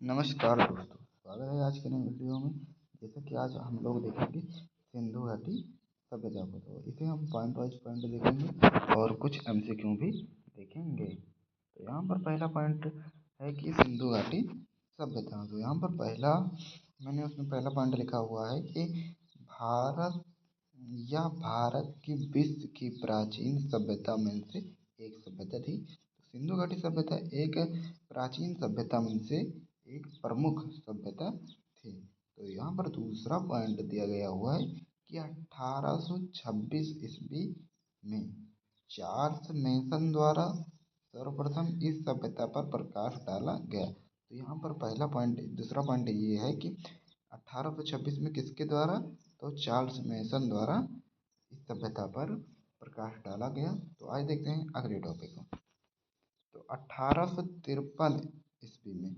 नमस्कार दोस्तों, स्वागत है आज के नए वीडियो में। जैसा कि आज हम लोग देखेंगे सिंधु घाटी सभ्यता को। तो इसे हम पॉइंट वाइज पॉइंट देखेंगे और कुछ एमसीक्यू भी देखेंगे। तो यहाँ पर पहला पॉइंट है कि सिंधु घाटी सभ्यता। तो यहाँ पर मैंने उसमें पहला पॉइंट लिखा हुआ है कि भारत भारत की विश्व की प्राचीन सभ्यता में से एक सभ्यता थी। सिंधु घाटी सभ्यता एक प्राचीन सभ्यता में से एक प्रमुख सभ्यता थी। तो यहाँ पर दूसरा पॉइंट दिया गया हुआ है कि 1826 ईस्वी में चार्ल्स मैसन द्वारा सर्वप्रथम इस सभ्यता पर प्रकाश डाला गया। तो यहाँ पर दूसरा पॉइंट ये है कि 1826 में किसके द्वारा, तो चार्ल्स मैसन द्वारा इस सभ्यता पर प्रकाश डाला गया। तो आज देखते हैं अगले टॉपिक को। तो 1853 ईस्वी में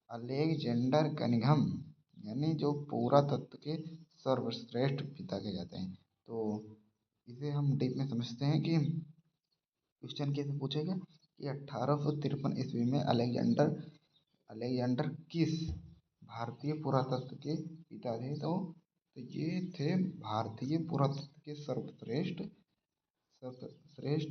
अलेक्जेंडर कनिंघम, यानी जो पुरातत्व के सर्वश्रेष्ठ पिता कहे जाते हैं। तो इसे हम डीप में समझते हैं कि क्वेश्चन कैसे पूछेगा कि 1853 ईस्वी में अलेक्जेंडर किस भारतीय पुरातत्व के पिता थे। तो ये थे भारतीय पुरातत्व के सर्वश्रेष्ठ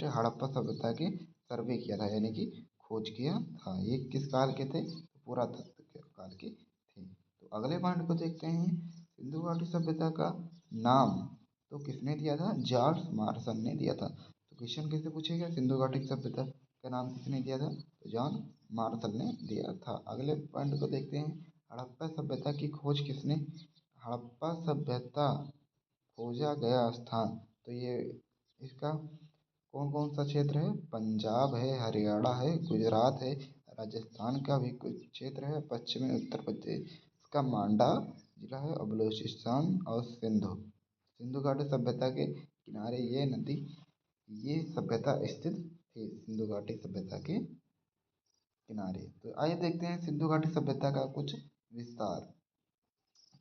हड़प्पा सभ्यता के सर्वे किया था, यानी कि खोज किया था। ये किस काल के थे, पुरातत्व के काल के थे। तो अगले पॉइंट को देखते हैं। सिंधु घाटी सभ्यता का नाम तो किसने दिया था, जॉर्ज मार्शन ने दिया था। तो क्वेश्चन कैसे पूछेगा, सिंधु घाटी सभ्यता का नाम किसने दिया था, तो जॉन मार्शल ने दिया था। अगले पॉइंट को देखते हैं। हड़प्पा सभ्यता की खोज किसने, हड़प्पा सभ्यता खोजा गया स्थान। तो ये इसका कौन कौन सा क्षेत्र है, पंजाब है, हरियाणा है, गुजरात है, राजस्थान का भी कुछ क्षेत्र है, पश्चिमी उत्तर प्रदेश इसका मांडा जिला है, और बलूचिस्तान और सिंधु घाटी सभ्यता के किनारे ये सभ्यता स्थित थी, सिंधु घाटी सभ्यता के किनारे। तो आइए देखते हैं सिंधु घाटी सभ्यता का कुछ विस्तार।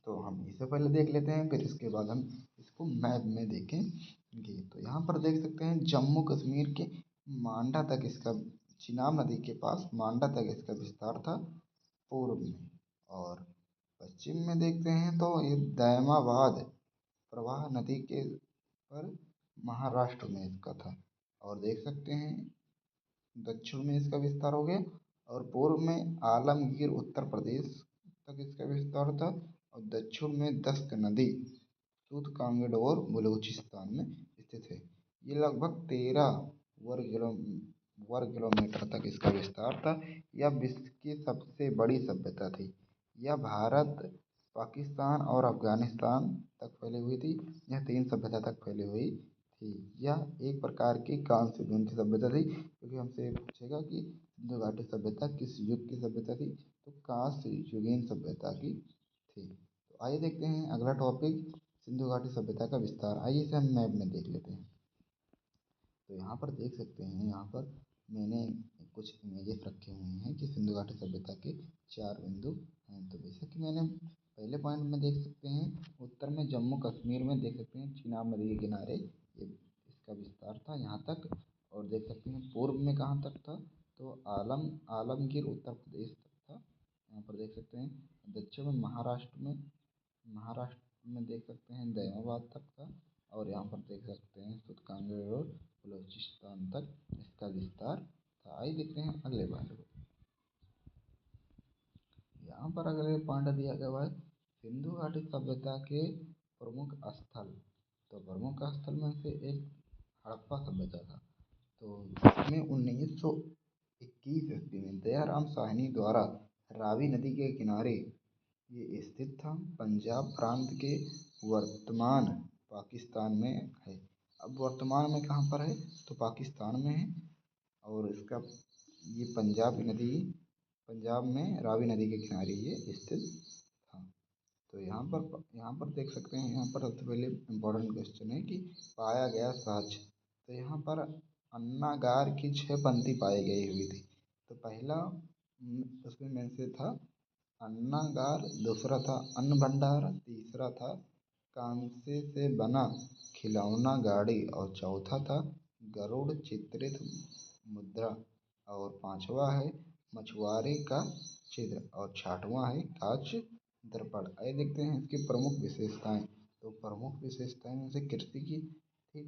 तो हम इसे पहले देख लेते हैं, फिर इसके बाद हम इसको मैप में देखेंगे। तो यहाँ पर देख सकते हैं जम्मू कश्मीर के मांडा तक इसका, चिनाब नदी के पास मांडा तक इसका विस्तार था पूर्व में। और पश्चिम में देखते हैं तो ये दैमाबाद प्रवाह नदी के पर महाराष्ट्र में इसका था। और देख सकते हैं दक्षिण में इसका विस्तार हो गया, और पूर्व में आलमगीर उत्तर प्रदेश तक इसका विस्तार था, और दक्षिण में दस्त नदी सूत कांगड़ और बलूचिस्तान में स्थित है। ये लगभग 13 वर्ग किलोमीटर तक इसका विस्तार था। यह विश्व की सबसे बड़ी सभ्यता थी। यह भारत, पाकिस्तान और अफगानिस्तान तक फैली हुई थी। यह 3 सभ्यता तक फैली हुई थी। यह एक प्रकार की कांस्य युग की सभ्यता थी, क्योंकि हमसे पूछेगा कि सिंधु घाटी सभ्यता किस युग की सभ्यता थी, तो कांस्य युगीन सभ्यता की थी। तो आइए देखते हैं अगला टॉपिक, सिंधु घाटी सभ्यता का विस्तार। आइए इसे हम मैप में देख लेते हैं। तो यहाँ पर देख सकते हैं, यहाँ पर मैंने कुछ इमेजेस रखे हुए हैं कि सिंधु घाटी सभ्यता के 4 बिंदु हैं। तो जैसे कि मैंने पहले पॉइंट में देख सकते हैं, उत्तर में जम्मू कश्मीर में देख सकते हैं चिनाब नदी के किनारे ये इसका विस्तार था यहाँ तक। और देख सकते हैं पूर्व में कहाँ तक था, तो आलमगीर उत्तर प्रदेश तक था। यहाँ पर देख सकते हैं दक्षिण में महाराष्ट्र में देख सकते हैं दैमाबाद तक था। और यहाँ पर देख सकते हैं सूतकांगड़ और बलूचिस्तान तक इसका विस्तार था। आइए देखते हैं अगले पॉइंट को। यहाँ पर अगले पॉइंट दिया गया है सिंधु घाटी सभ्यता के प्रमुख स्थल। तो प्रमुख स्थल में से एक हड़प्पा सभ्यता था। तो इसमें 1921 ईस्वी में दयाराम साहनी द्वारा रावी नदी के किनारे ये स्थित था। पंजाब प्रांत के वर्तमान पाकिस्तान में है। अब वर्तमान में कहाँ पर है, तो पाकिस्तान में है। और इसका ये पंजाब में रावी नदी के किनारे ये स्थित था। तो यहाँ पर देख सकते हैं, यहाँ पर सबसे पहले इम्पोर्टेंट क्वेश्चन है कि पाया गया साक्ष्य। तो यहाँ पर अन्नागार की 6 पंक्ति पाई गई हुई थी। तो पहला उसमें में से था अन्नागार, दूसरा था अन्न भंडार, तीसरा था कांसे से बना खिलौना गाड़ी, और चौथा था गरुड़ चित्रित मुद्रा, और पांचवा है मछुआरे का चित्र। और 6वां है कांच दर्पण। आइए देखते हैं इसकी प्रमुख विशेषताएं। तो प्रमुख विशेषताएं में से कृषि की थी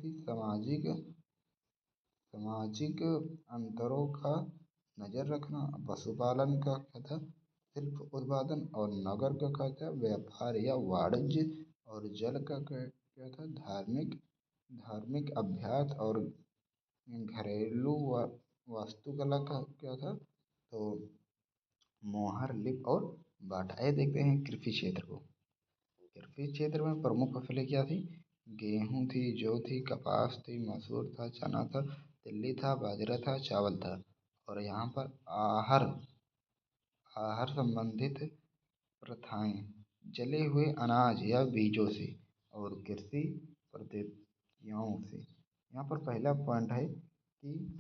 सामाजिक अंतरों का नजर रखना, पशुपालन का क्या था, शिल्प उत्पादन, और नगर का क्या था, व्यापार या वाणिज्य, और जल का क्या था, धार्मिक धार्मिक अभ्यास, और घरेलू वास्तुकला का क्या था, तो मोहर लिप और बाटाएं। देखते हैं कृषि क्षेत्र को। कृषि क्षेत्र में प्रमुख फसलें क्या थी, गेहूं थी, जौ थी, कपास थी, मसूर था, चना था, तिल्ली था, बाजरा था, चावल था। और यहाँ पर आहार आहार संबंधित प्रथाएं, जले हुए अनाज या बीजों से, और कृषि पद्धतियों से। यहाँ पर पहला पॉइंट है कि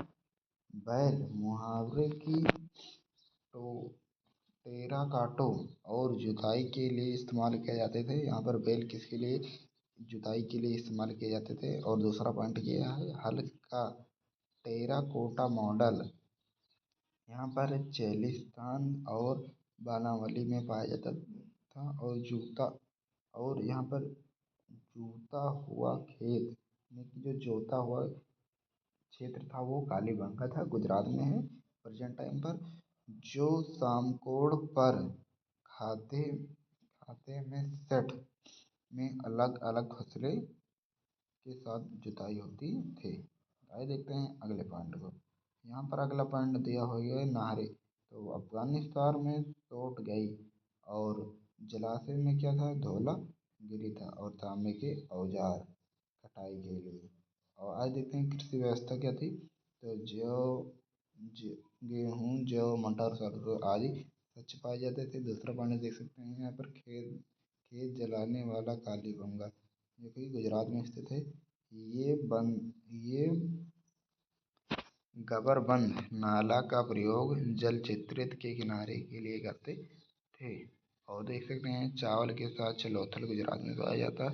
बैल मुहावरे की तो टेराकाटो और जुताई के लिए इस्तेमाल किए जाते थे। यहाँ पर बैल किसके लिए, जुताई के लिए इस्तेमाल किए जाते थे। और दूसरा पॉइंट ये है, हल का टेराकोटा मॉडल यहाँ पर चेलिस्तान और बानावली में पाया जाता था। और जूता, और यहाँ पर जूता हुआ खेत, यानी कि जो जोता हुआ क्षेत्र था वो कालीबंगा का था, गुजरात में है प्रेजेंट टाइम पर। जो सामकोड़ पर खाते खाते में सेट में अलग अलग फसलें के साथ जुताई होती थी। आइए देखते हैं अगले पॉइंट को। यहाँ पर अगला पॉइंट दिया हुआ है नहरें। तो अफगानिस्तान में टूट गई, और जलाशय में क्या था, धोला गिरी था, और तांबे के औजार कटाई के लिए। और आज देखते हैं कृषि व्यवस्था क्या थी। तो गेहूँ, जौ, मटर, सरसों आदि शस्य पाए जाते थे। दूसरा पॉइंट देख सकते हैं यहाँ पर, खेत खेत जलाने वाला कालीबंगा, जो कि गुजरात में स्थित है। ये गबरबंद नाला का प्रयोग जल चित्रित के किनारे के लिए करते थे। और देख सकते हैं चावल के साथ चलोथल गुजरात में पाया जाता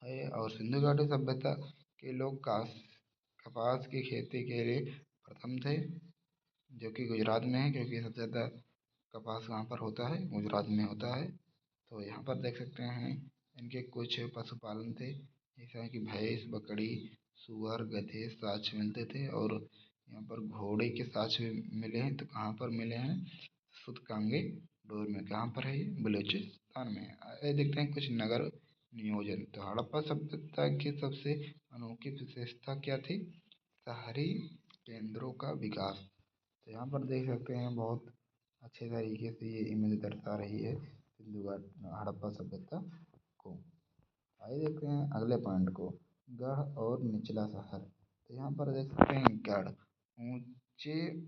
है। और सिंधु घाटी सभ्यता के लोग कपास की खेती के लिए प्रथम थे, जो कि गुजरात में है, क्योंकि सबसे ज़्यादा कपास कहाँ पर होता है, गुजरात में होता है। तो यहाँ पर देख सकते हैं इनके कुछ पशुपालन थे, जैसा है कि भैंस, बकरी, सुअर, गधे साक्ष्य मिलते थे। और यहाँ पर घोड़े के साक्ष्य भी मिले हैं। तो कहाँ पर मिले हैं, सूतकांगे डोर में। कहाँ पर है ये, बलूचिस्तान में है। आइए देखते हैं कुछ नगर नियोजन। तो हड़प्पा सभ्यता की सबसे अनोखी विशेषता क्या थी, शहरी केंद्रों का विकास। तो यहाँ पर देख सकते हैं बहुत अच्छे तरीके से ये इमेज दर्शा रही है सिंधु घाटी हड़प्पा सभ्यता को। आइए देखते हैं अगले पॉइंट को, गढ़ और निचला शहर। तो यहाँ पर देख सकते हैं गढ़, ऊंचे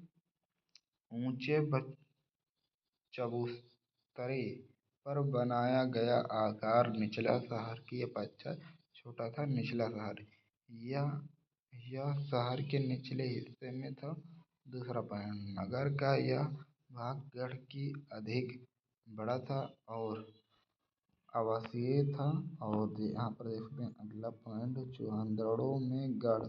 ऊंचे चबूतरे पर बनाया गया आकार निचला शहर की अपेक्षा छोटा था। निचला शहर, यह यह शहर के निचले हिस्से में था। दूसरा पॉइंट, नगर का यह भाग गढ़ की अधिक बड़ा था और आवासीय था। और यहाँ पर देखते हैं अगला पॉइंट, चुहंदड़ों में गढ़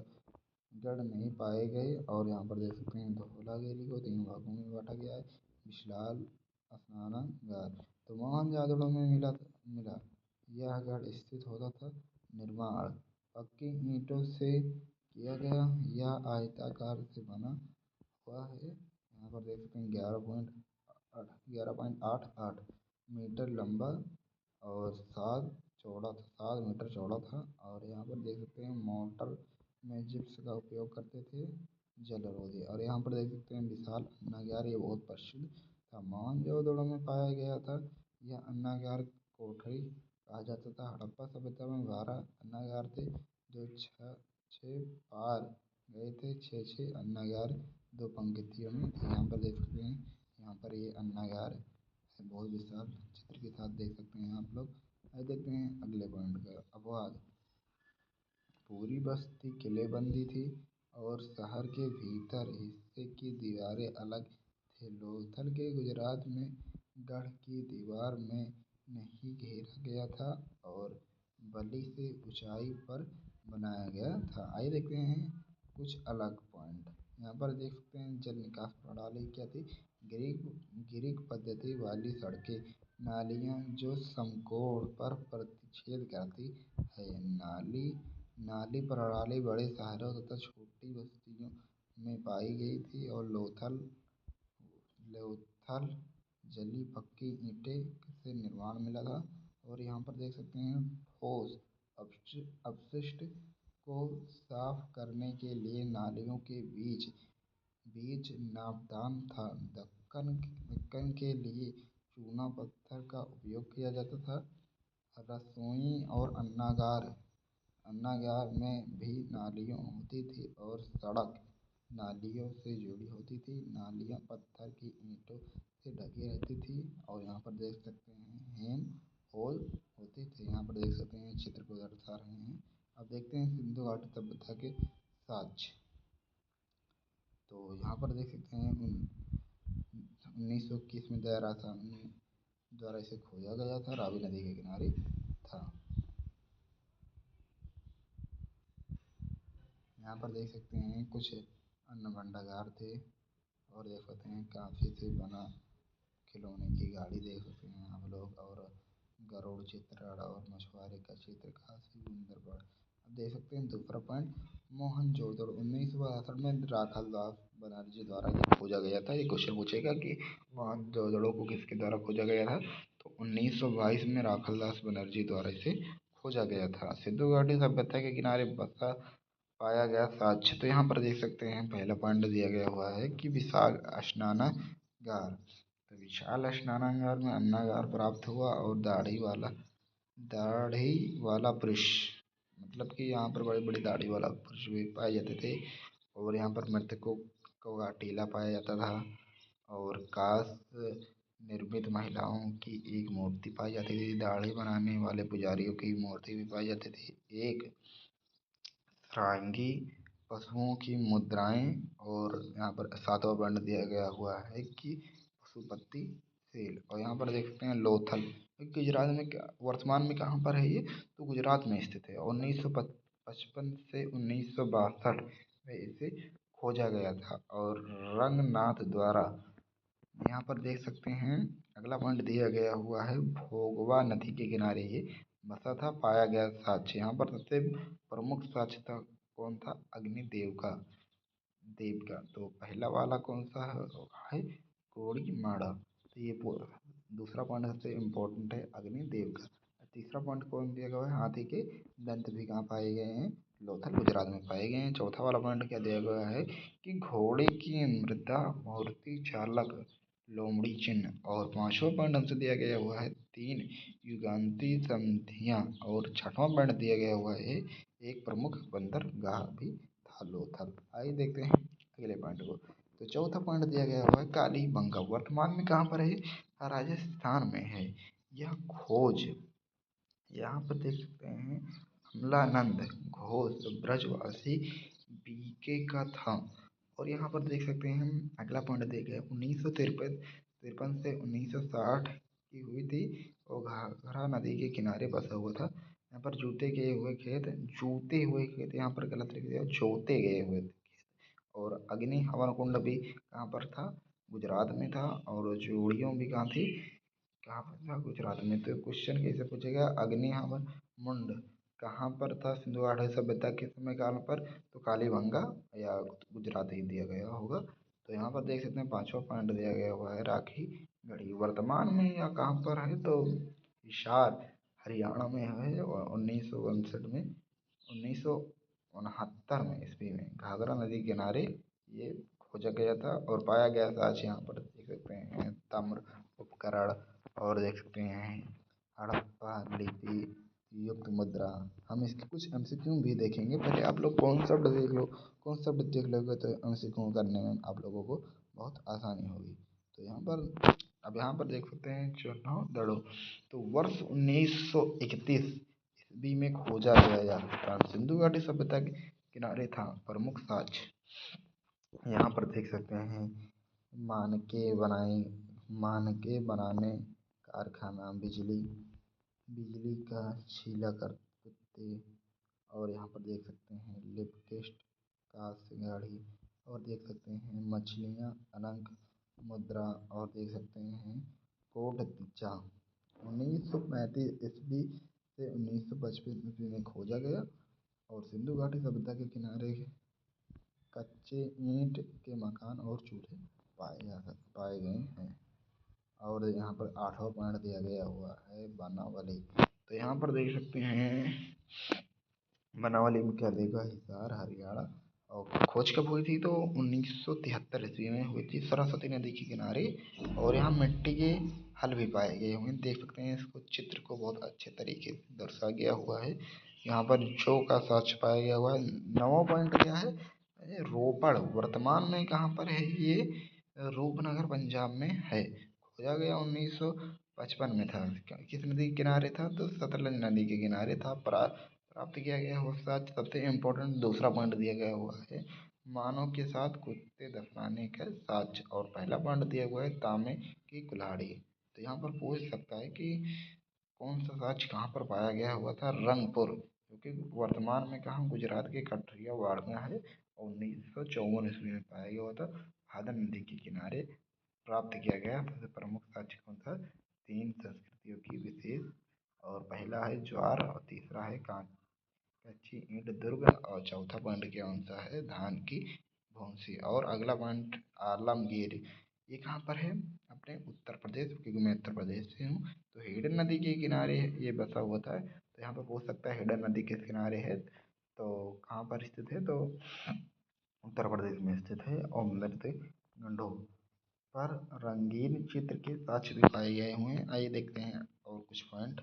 गढ़ नहीं पाए गए। और यहाँ पर देख सकते हैं धौलागिरी को 3 भागों में बांटा गया है, विशाल स्नानागार। तो मोहनजोदड़ो में मिला यह गढ़ स्थित होता था। निर्माण, पक्की ईंटों से किया गया, यह आयताकार से बना हुआ है। यहाँ पर देख सकते हैं 11.88 मीटर लंबा और 7 मीटर चौड़ा था। और यहाँ पर देख सकते हैं मोटर में जिप्स का उपयोग करते थे, जलरोधी। और यहाँ पर देख सकते हैं विशाल अन्नागार, ये बहुत प्रसिद्ध था, मोहनजोदड़ो में पाया गया था। यह अन्नागार कोठरी कहा जाता था। हड़प्पा सभ्यता में 12 अन्नागार थे, जो छः छः पार गए थे। 6 अन्नागार 2 पंक्तियों में थे। यहाँ पर देख सकते हैं, यहाँ पर ये अन्नागार है, बहुत विशाल चित्र के साथ देख सकते हैं आप लोग। आइए देखते हैं अगले पॉइंट का, अपवाद। पूरी बस्ती किलेबंदी थी और शहर के भीतर हिस्से की दीवारें अलग थे। लोथल के गुजरात में गढ़ की दीवार में नहीं घेरा गया था और बली से ऊंचाई पर बनाया गया था। आइए देखते हैं कुछ अलग पॉइंट। यहाँ पर देख सकते हैं जल निकास प्रणाली क्या थी, ग्रीक ग्रीक पद्धति वाली सड़कें, नालियाँ जो समकोण पर प्रतिच्छेद करती है। नाली प्रणाली बड़े शहरों तथा छोटी बस्तियों में पाई गई थी और लोथल जली पक्की ईंटें से निर्माण मिला था। और यहाँ पर देख सकते हैं ठोस अपशिष्ट को साफ करने के लिए नालियों के बीच नापदान था। दक्कन के लिए चूना पत्थर का उपयोग किया जाता था। रसोई और अन्नागार में भी नालियाँ होती थी और सड़क नालियों से जुड़ी होती थी। नालियाँ पत्थर की ईंटों से ढकी रहती थी और यहाँ पर देख सकते हैं हेम होल होते थे। यहाँ पर देख सकते हैं चित्र को दर्शा रहे हैं। अब देखते हैं सिंधु घाटी सभ्यता के साक्ष्य। तो यहाँ पर देख सकते हैं 1921 में दयारा द्वारा इसे खोजा गया था। रावी नदी के किनारे था। यहाँ पर देख सकते हैं कुछ अन्न भंडागार थे और देख सकते हैं कांसे से बना खिलौने की गाड़ी देख सकते हैं आप लोग और गरुड़ चित्रण और मछुआरे का चित्र काफी सुंदर। अब देख सकते हैं दूसरा पॉइंट मोहनजोदड़ो 1962 में राखालदास बनर्जी द्वारा ये खोजा गया था। ये क्वेश्चन पूछेगा कि मोहनजोदड़ो को किसके द्वारा खोजा गया था, तो 1922 में राखालदास बनर्जी द्वारा इसे खोजा गया था। सिंधु घाटी सभ्यता के किनारे बसा पाया गया साक्ष्य। तो यहाँ पर देख सकते हैं पहला पॉइंट दिया गया हुआ है कि विशाल स्नानागार। तो विशाल स्नानागार में अन्नागार प्राप्त हुआ और दाढ़ी वाला पुरुष, मतलब कि यहाँ पर बड़ी बड़ी दाढ़ी वाला पुरुष भी पाए जाते थे। और यहाँ पर मृतकों को टीला पाया जाता था और कांस निर्मित महिलाओं की एक मूर्ति पाई जाती थी। दाढ़ी बनाने वाले पुजारियों की मूर्ति भी पाई जाती थी। एक सारंगी पशुओं की मुद्राएं। और यहाँ पर सातवां पॉइंट दिया गया हुआ है कि पशुपति सेल। और यहाँ पर देख सकते हैं लोथल गुजरात में, वर्तमान में कहाँ पर है ये, तो गुजरात में स्थित है। 1955 से 1962 में इसे खोजा गया था। और रंगनाथ द्वारा यहाँ पर देख सकते हैं अगला पॉइंट दिया गया हुआ है भोगवा नदी के किनारे ये बसा था, पाया गया साक्ष्य। यहाँ पर सबसे प्रमुख साक्ष्य था कौन था, अग्निदेव का तो पहला वाला कौन सा है कोड़ी माड़ा। तो ये दूसरा पॉइंट सबसे इम्पोर्टेंट है अग्निदेव का। तीसरा पॉइंट कौन दिया गया है, हाथी के दंत भी कहाँ पाए गए हैं, लोथल गुजरात में पाए गए हैं। चौथा वाला पॉइंट क्या दिया गया है कि घोड़े की मृदा मूर्ति चालक लोमड़ी चिन्ह। और पांचवा पॉइंट हमसे दिया गया हुआ है 3 युगांती संधियाँ। और छठवां पॉइंट दिया गया हुआ है एक प्रमुख बंदरगाह भी था लोथल। आइए देखते हैं अगले पॉइंट को। तो चौथा पॉइंट दिया गया हुआ है कालीबंगा, वर्तमान में कहाँ पर है, राजस्थान में है यह खोज। यहाँ पर देख सकते हैं अमलानंद घोष ब्रजवासी बीके का था। और यहाँ पर देख सकते हैं हम अगला पॉइंट दिया गया 1953 से 1960 की हुई थी और घाघरा नदी के किनारे बसा हुआ था। यहाँ पर जूते हुए खेत यहाँ पर गलत लिख दिया, जोते गए हुए थे। और अग्नि हवन कुंड भी कहाँ पर था, गुजरात में था। और जोड़ियों भी कहाँ थी, कहाँ पर था, गुजरात में। तो क्वेश्चन कैसे पूछेगा, अग्नि हवन मुंड कहाँ पर था सिंधु घाटी सभ्यता के समय काल पर, तो कालीबंगा या गुजरात ही दिया गया होगा। तो यहाँ पर देख सकते हैं पांचवा पॉइंट दिया गया हुआ है राखी गढ़ी, वर्तमान में या कहाँ पर है, तो हिसार हरियाणा में है। और 1969 में ईस्वी में घाघरा नदी के किनारे ये खोजा गया था और पाया गया था। आज यहाँ पर देख सकते हैं ताम्र उपकरण और देख सकते हैं हड़प्पा लिपि युक्त मुद्रा। हम इसके कुछ एमसीक्यू भी देखेंगे। पहले आप लोग कॉन्सेप्ट देख लो, कॉन्सेप्ट देख लोगे तो एमसीक्यू करने में आप लोगों को बहुत आसानी होगी। तो यहाँ पर देख सकते हैं चुनाव दड़ो। तो वर्ष 1931 ईस्वी में खोजा गया स्थान सिंधु घाटी सभ्यता के किनारे था। प्रमुख साक्ष्य यहाँ पर देख सकते हैं मानके बनाने कारखाना, बिजली का छीला करते। और यहाँ पर देख सकते हैं लिपकेस्ट का गाड़ी। और देख सकते हैं मछलियाँ अलंक मुद्रा और देख सकते हैं कोडचा 1935 ईस्वी से 1955 ईस्वी में खोजा गया और सिंधु घाटी सभ्यता के किनारे कच्चे ईंट के मकान और चूल्हे पाए गए हैं। और यहाँ पर 8वां पॉइंट दिया गया हुआ है बनावली। तो यहाँ पर देख सकते हैं बनावली में क्या देगा, हिसार हरियाणा। और खोज कब हुई थी, तो 1973 ईस्वी में हुई थी सरस्वती नदी के किनारे। और यहाँ मिट्टी के हल भी पाए गए हुए हैं, देख सकते हैं इसको चित्र को बहुत अच्छे तरीके से दर्शाया गया हुआ है। यहाँ पर जो का साक्ष्य पाया गया हुआ है। 9वां पॉइंट क्या है, रोपड़ वर्तमान में कहाँ पर है, ये रूपनगर पंजाब में है। खोजा गया 1955 में था। किस नदी के किनारे था, तो सतलज नदी के किनारे था। प्राप्त किया गया हुआ साक्ष्य सबसे इम्पोर्टेंट दूसरा पॉइंट दिया गया हुआ है, मानव के साथ कुत्ते दफनाने का साक्ष्य। और पहला पॉइंट दिया हुआ है तांबे की कुल्हाड़ी। तो यहाँ पर पूछ सकता है कि कौन सा साक्ष्य कहाँ पर पाया गया हुआ था, रंगपुर, क्योंकि वर्तमान में कहाँ, गुजरात के कठरियावाड़ में है। 1954 ईस्वी में पाया गया हुआ था, भादर नदी के किनारे प्राप्त किया गया। सबसे प्रमुख साक्ष्य कौन था, 3 संस्कृतियों की विशेष। और पहला है ज्वार और तीसरा है कच्ची ईंट दुर्ग और चौथा पॉइंट क्या होता है, धान की भूसी। और अगला पॉइंट आलमगीर, ये कहाँ पर है, अपने उत्तर प्रदेश, क्योंकि मैं उत्तर प्रदेश से हूँ। तो हिडन नदी के किनारे ये बसा हुआ था। तो यहाँ पर पूछ सकता है हिडन नदी किस किनारे है, तो कहाँ पर स्थित है, तो उत्तर प्रदेश में स्थित है। और मृत गंडो पर रंगीन चित्र के साक्ष्य भी पाए गए हुए हैं। आइए देखते हैं और कुछ पॉइंट।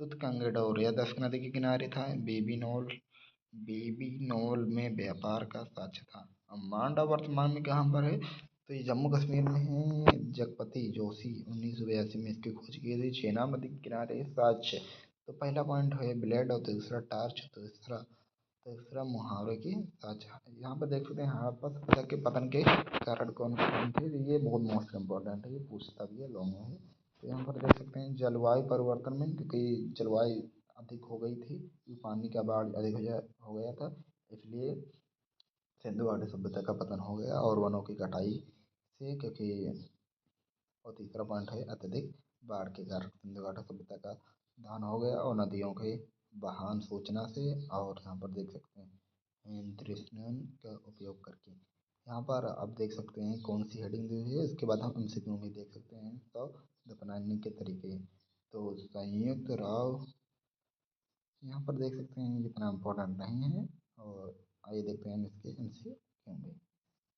शुद्ध कंगडोर यह दक्ष नदी के किनारे था। बेबी नोल में व्यापार का साक्ष्य था। अब मांडा वर्तमान में कहाँ पर है, तो ये जम्मू कश्मीर में है। जगपति जोशी 1982 में इसकी खोज की थी। चेनाब नदी के किनारे साक्ष्य, तो पहला पॉइंट है ब्लेड और दूसरा टार्च, तीसरा मुहावरे की साझा। यहाँ पर देख सकते हैं हड़प्पा सभ्यता के पतन के कारण कौन कौन थे, ये बहुत मोस्ट इम्पोर्टेंट है, ये पूछता भी है लॉन्ग में है। तो यहाँ पर देख सकते हैं जलवायु परिवर्तन में, क्योंकि जलवायु अधिक हो गई थी, पानी का बाढ़ अधिक हो गया था, इसलिए सिंधु घाटी सभ्यता का पतन हो गया और वनों की कटाई से, क्योंकि और तीसरा पॉइंट है अत्यधिक बाढ़ के कारण सिंधु घाटी सभ्यता का दान हो गया और नदियों के बहान सूचना से। और यहाँ पर देख सकते हैं इंद्रेशन का उपयोग करके। यहाँ पर आप देख सकते हैं कौन सी हेडिंग दी हुई है, इसके बाद हम एमसीक्यू भी देख सकते हैं। तो दफनाने के तरीके, तो संयुक्त राव यहाँ पर देख सकते हैं इतना इम्पोर्टेंट नहीं है। और आइए देखते हैं इसके एमसीक्यू में।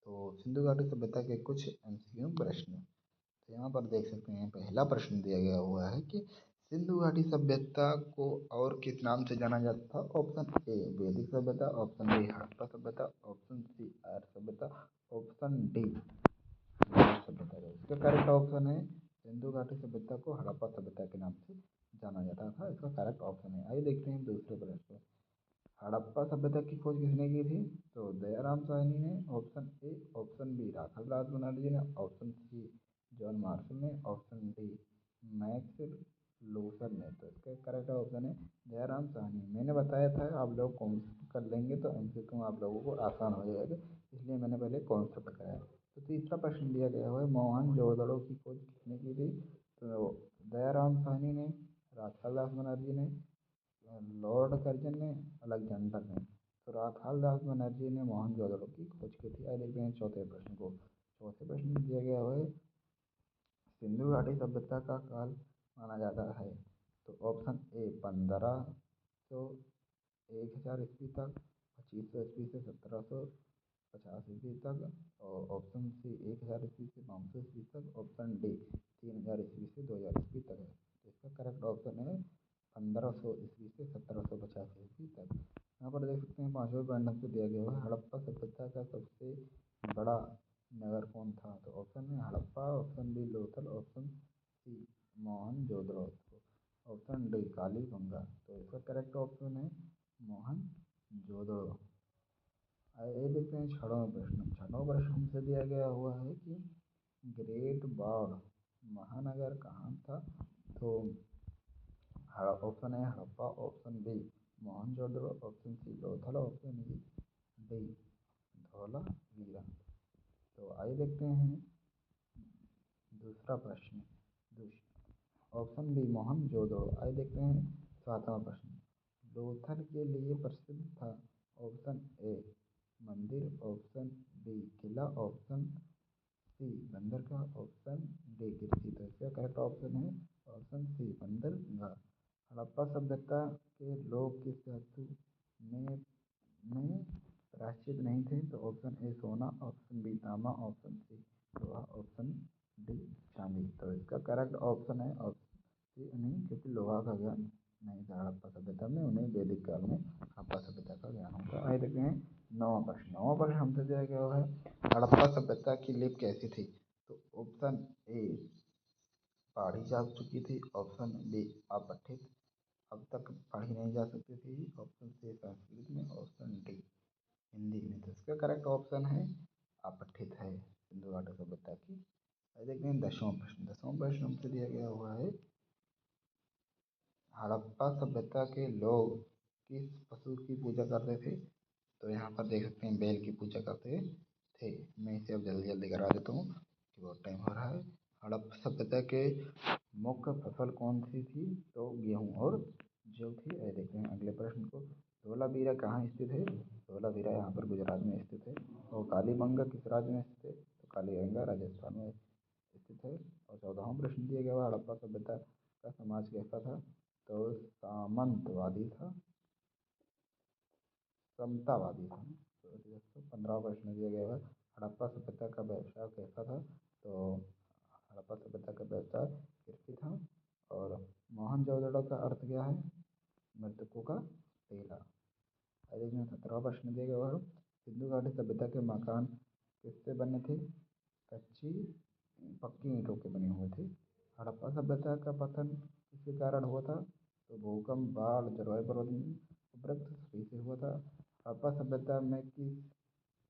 तो सिंधु घाटी सभ्यता के कुछ एमसीक्यू प्रश्न। तो यहाँ पर देख सकते हैं पहला प्रश्न दिया गया हुआ है कि सिंधु घाटी सभ्यता को और किस नाम से जाना जाता था। ऑप्शन ए वैदिक सभ्यता, ऑप्शन बी हड़प्पा सभ्यता, ऑप्शन सी आर्य सभ्यता, ऑप्शन डी मानव सभ्यता। इसका करेक्ट ऑप्शन है सिंधु घाटी सभ्यता को हड़प्पा सभ्यता के नाम से जाना जाता था, इसका करेक्ट ऑप्शन है। आइए देखते हैं दूसरे प्रश्न। हड़प्पा सभ्यता की खोज किसने की थी, तो दयाराम साहनी ने, option A, option B Rakhaldas Banerjee ने, ऑप्शन सी जॉन मार्शल ने, ऑप्शन डी मैक्स लूथर ने। तो इसका करेक्ट ऑप्शन है दयाराम साहनी। मैंने बताया था आप लोग कॉन्सेप्ट कर लेंगे तो एमसीक्यू आप लोगों को आसान हो जाएगा, इसलिए मैंने पहले कॉन्सेप्ट कराया। तो तीसरा प्रश्न दिया गया है मोहनजोदड़ो की खोज किसने की थी, तो दयाराम साहनी ने, राखालदास बनर्जी ने, लॉर्ड कर्जन ने, अलेक्जेंडर ने। तो राखालदास बनर्जी ने मोहनजोदड़ो की खोज की थी। आइए देखते हैं चौथे प्रश्न को। चौथे प्रश्न में दिया गया है सिंधु घाटी सभ्यता का काल माना जाता है, तो ऑप्शन ए 1500 1000 ईस्वी तक, 2500 ईस्वी से 1750 ईस्वी तक, और ऑप्शन सी 1000 ईस्वी से 500 ईस्वी तक, ऑप्शन डी 3000 ईस्वी से 2000 ईस्वी तक है। तो इसका करेक्ट ऑप्शन है 1500 ईस्वी से 1750 ईस्वी तक। यहाँ पर देख सकते हैं पांचवें पॉइंट हमको दिया गया है हड़प्पा सभ्यता का सबसे बड़ा नगर कौन था, तो ऑप्शन में Harappa, option B Lothal, option C Mohenjodaro, option D Kalibanga. तो इसका करेक्ट ऑप्शन है मोहनजोदड़ो। आइए देखते हैं छठवां प्रश्न। छठवां प्रश्न हमसे दिया गया हुआ है कि ग्रेट बाढ़ महानगर कहाँ था, तो ऑप्शन है Harappa, option B Mohenjodaro, option C Lothal, option D Dholavira. तो आइए देखते हैं दूसरा प्रश्न ऑप्शन बी मोहनजोदड़ो। आइए देखते हैं 7वां प्रश्न। लोथल के लिए प्रसिद्ध था। ऑप्शन ए मंदिर, ऑप्शन बी किला, ऑप्शन सी बंदरगाह, ऑप्शन डी गिरती। तो इसका करेक्ट ऑप्शन है ऑप्शन सी बंदरगाह। हड़प्पा सभ्यता के लोग किस धातु में प्रायश्चित नहीं थे। तो ऑप्शन ए सोना, ऑप्शन बी तांबा, ऑप्शन सी लोहा, ऑप्शन डी चांदी। तो इसका करेक्ट ऑप्शन है ऑप्शन सी नहीं, क्योंकि लोहा का ज्ञान नहीं था हड़प्पा सभ्यता में, उन्हें वैदिक काल में हड़प्पा सभ्यता का ज्ञान होता। आइए देखते हैं 9वां प्रश्न। 9वां प्रश्न हमसे दिया गया है हड़प्पा सभ्यता की लिपि कैसी थी। तो ऑप्शन ए पढ़ी जा चुकी थी, ऑप्शन बी अपठित अब तक पढ़ी नहीं जा सकती थी, ऑप्शन सी संस्कृत में, ऑप्शन डी हिंदी में। तो इसका करेक्ट ऑप्शन है अपठित है सिंधु घाटी सभ्यता की। देखते हैं 10वां प्रश्न। 10वां प्रश्न हमसे दिया गया हुआ है हड़प्पा सभ्यता के लोग किस पशु की पूजा करते थे। तो यहाँ पर देख सकते हैं बैल की पूजा करते थे। मैं इसे अब जल्दी जल्दी करा देता हूँ कि बहुत टाइम हो रहा है। हड़प्पा सभ्यता के मुख्य फसल कौन सी थी। तो गेहूँ और जौ थी। देखते हैं अगले प्रश्न को। धोलावीरा कहाँ स्थित है। धोलावीरा यहाँ पर गुजरात में स्थित है। और कालीबंगा किस राज्य में स्थित है। तो कालीबंगा राजस्थान में स्थित है। और 14वां प्रश्न दिया गया हड़प्पा सभ्यता का समाज कैसा था। तो सामंतवादी था, समतावादी था। तो 15वां प्रश्न दिया गया है हड़प्पा सभ्यता का व्यवसाय कैसा था। तो हड़प्पा सभ्यता का व्यवसाय कृषि था। और मोहनजोदड़ो का अर्थ क्या है। मृतकों का टेला। अरे में 17वां प्रश्न दिया गया है सिंधु घाटी सभ्यता के मकान किससे बने थे। कच्ची पक्की ईंटों के बने हुए थे। हड़प्पा सभ्यता का पतन किसके कारण हुआ था। तो भूकंप, बाढ़, जलवायु परिवर्तन, उपरोक्त सभी से हुआ था। हड़प्पा सभ्यता में किस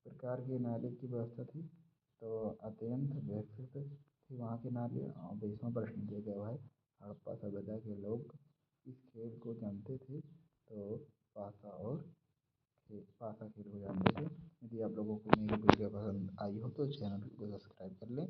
प्रकार की नाली की व्यवस्था थी। तो अत्यंत विकसित थी वहाँ की नाली। और 20वां प्रश्न दिया गया है हड़प्पा सभ्यता के लोग इस खेल को जानते थे। तो पासा खेल को जानते थे। यदि आप लोगों को मेरी वीडियो पसंद आई हो तो चैनल को सब्सक्राइब कर लें।